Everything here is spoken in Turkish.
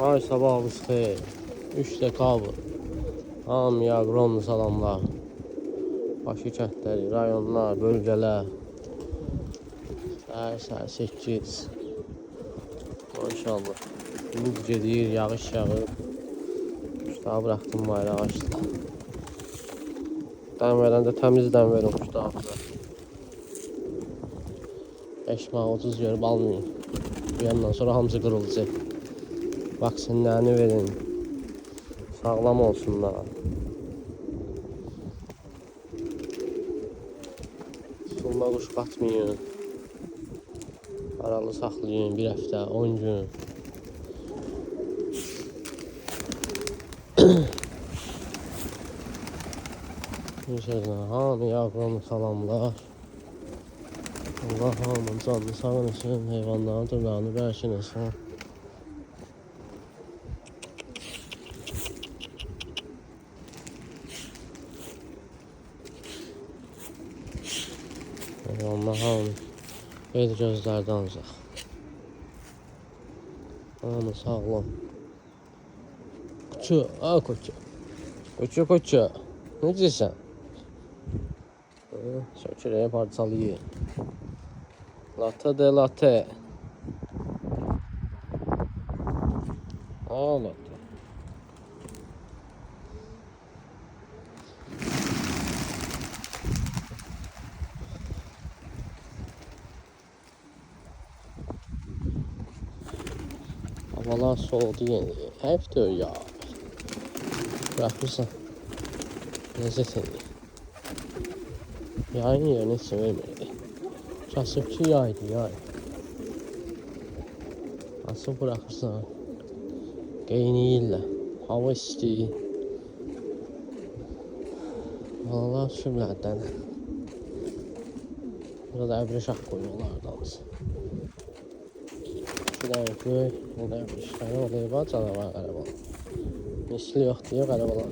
Ay sabahınız xeyir. 3 dekabr. Hamıya qronlu salamlar. Bakı kəndləri, rayonlar, bölgələr. Səhər 8. Maşallah. Bulud gedir, yağış yağır. Kuşdağı bıraxdım bayrağı açdı. Dəm verəndə təmiz dəm verin kuşdağıza. 5 manat 30 görüb almayın. Bir yandan sonra hamısı qırılacaq. Vaksinlərini verin. Sağlam olsunlar. Sulma kuş batmayın. Aralı saxlayın 1 həftə, 10 gün. Bir sözlə hamıya qronlu salamlar. Allah hamının canını sağ olsun, heyvanların dırnağını bərkin etsin. Allah hamı el gözlərdən uzaq. Hamı sağlam. Kuçu, kuçu. Kuçu, kuçu. Necəsən? Çökürəyə parçalayır. Latte de latte. Latte. Havalar soğudu yeni. Hep diyor ya. Bırakırsan. Lezzet ediyor. Yayın yerine hiç vermedi. Kasıbçı yaydı yay. Nasıl bırakırsan. Qeyniyirlər. Hava isti. Valla sümlərdən. Burada əbri şah qoyuyorlar damız. Bir dənə göy, bir dənə bir işləri olayıb, canavar qarabalar. Misli yox diyor qarabalar.